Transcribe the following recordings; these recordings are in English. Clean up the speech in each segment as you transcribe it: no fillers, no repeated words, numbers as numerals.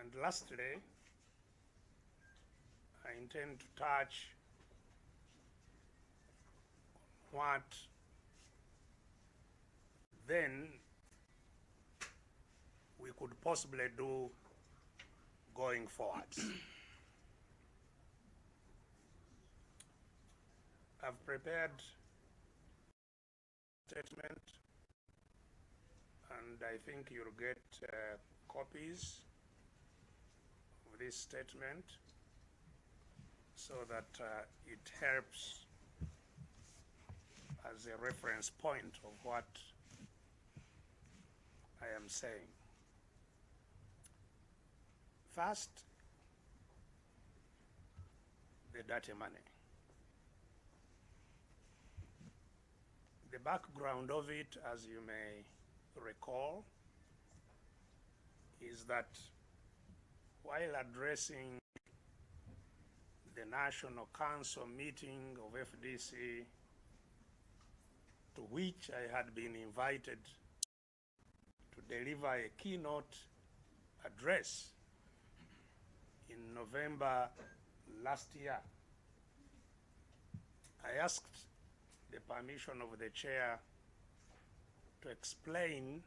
And lastly, I intend to touch what then we could possibly do going forward. I've prepared a statement, and I think you'll get copies of this statement so that it helps as a reference point of what I am saying. First, the dirty money. The background of it, as you may recall, is that while addressing the National Council meeting of FDC, to which I had been invited to deliver a keynote address in November last year, I asked the permission of the chair to explain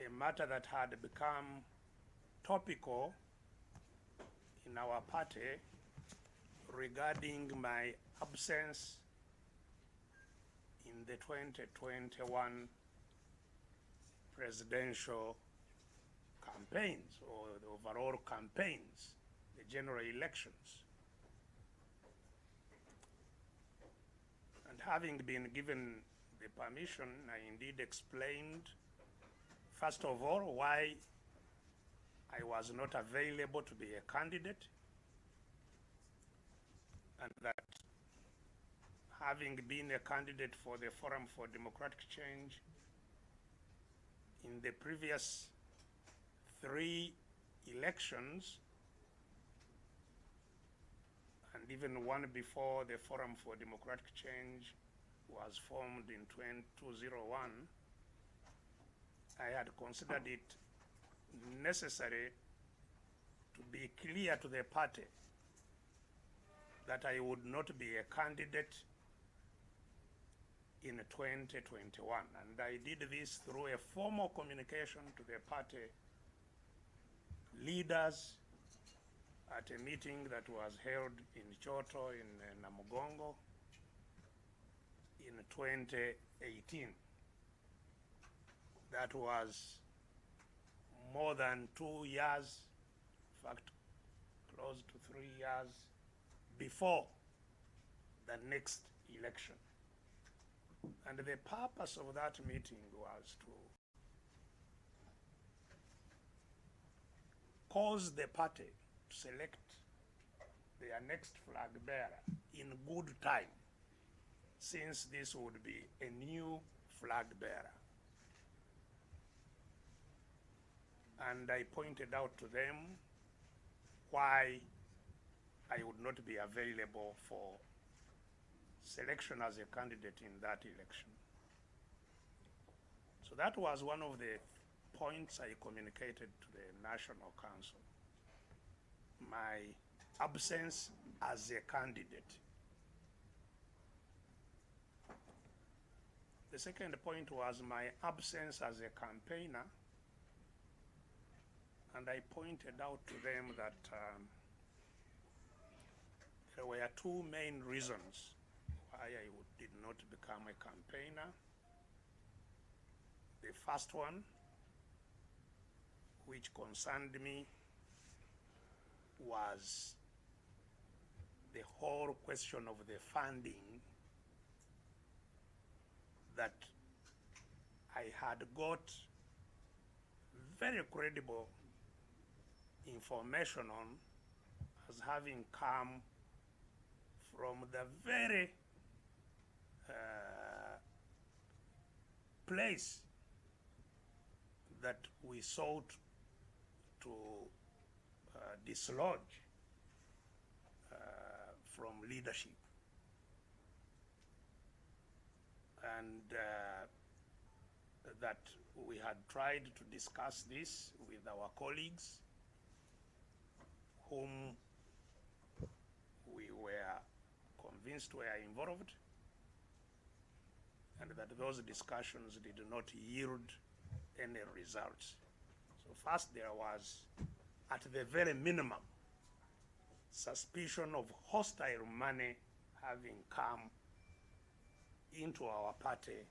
a matter that had become topical in our party regarding my absence in the 2021 presidential campaigns, or the overall campaigns, the general elections. And having been given the permission, I indeed explained, first of all, why I was not available to be a candidate, and that having been a candidate for the Forum for Democratic Change in the previous 3 elections, and even one before the Forum for Democratic Change was formed in 2001, I had considered it necessary to be clear to the party that I would not be a candidate in 2021. And I did this through a formal communication to the party leaders at a meeting that was held in Choto in Namugongo in 2018. That was more than 2 years, in fact, close to 3 years before the next election. And the purpose of that meeting was to cause the party to select their next flag bearer in good time, since this would be a new flag bearer. And I pointed out to them why I would not be available for selection as a candidate in that election. So that was one of the points I communicated to the National Council, my absence as a candidate. The second point was my absence as a campaigner, and I pointed out to them that there were 2 main reasons why I did not become a campaigner. The first one, which concerned me, was the whole question of the funding that I had got very credible information on as having come from the very place that we sought to dislodge from leadership. And that we had tried to discuss this with our colleagues whom we were convinced were involved, and that those discussions did not yield any results. So first there was, at the very minimum, suspicion of hostile money having come into our party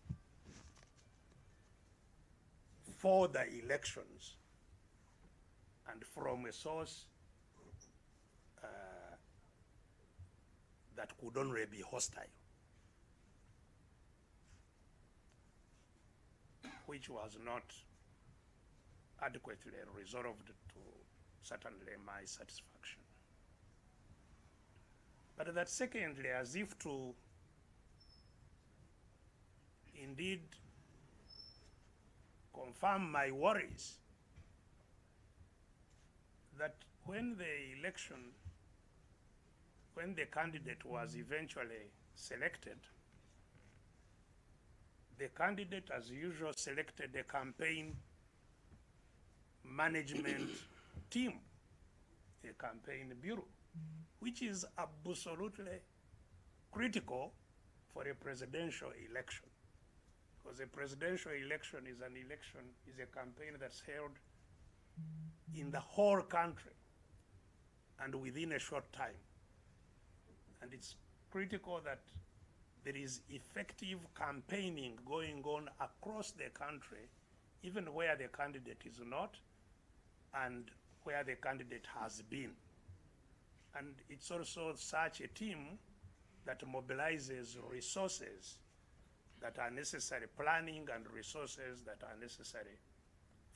for the elections and from a source that could only be hostile, which was not adequately resolved to certainly my satisfaction. But that secondly, as if to indeed confirm my worries, that when the election, when the candidate was eventually selected, the candidate, as usual, selected a campaign management team, a campaign bureau, which is absolutely critical for a presidential election. Because a presidential election is an election, is a campaign that's held in the whole country and within a short time. And it's critical that there is effective campaigning going on across the country, even where the candidate is not and where the candidate has been. And it's also such a team that mobilizes resources that are necessary, planning and resources that are necessary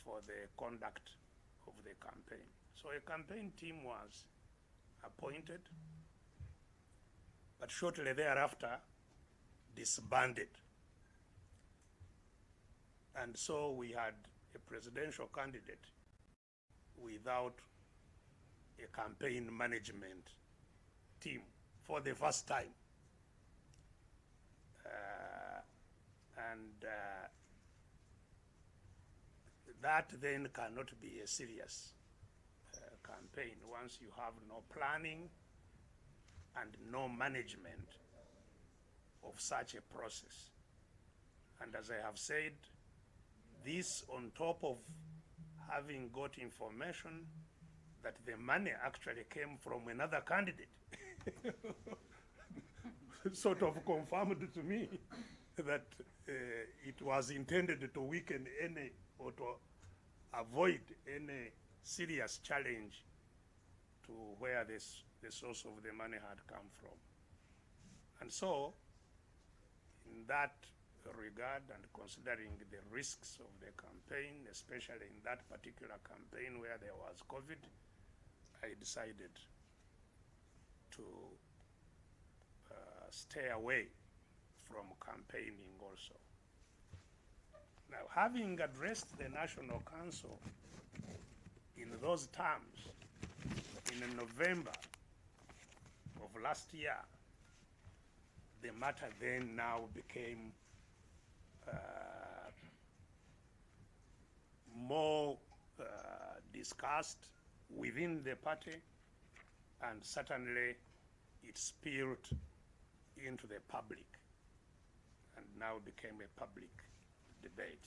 for the conduct of the campaign. So a campaign team was appointed, but shortly thereafter disbanded. And so we had a presidential candidate without a campaign management team for the first time. That then cannot be a serious campaign once you have no planning and no management of such a process. And as I have said, this on top of having got information that the money actually came from another candidate, sort of confirmed to me that it was intended to weaken any or to avoid any serious challenge to where the source of the money had come from. And so, in that regard, and considering the risks of the campaign, especially in that particular campaign where there was COVID, I decided to stay away from campaigning also. Now, having addressed the National Council in those terms in November of last year, the matter then now became more discussed within the party, and certainly it spilled into the public and now became a public debate.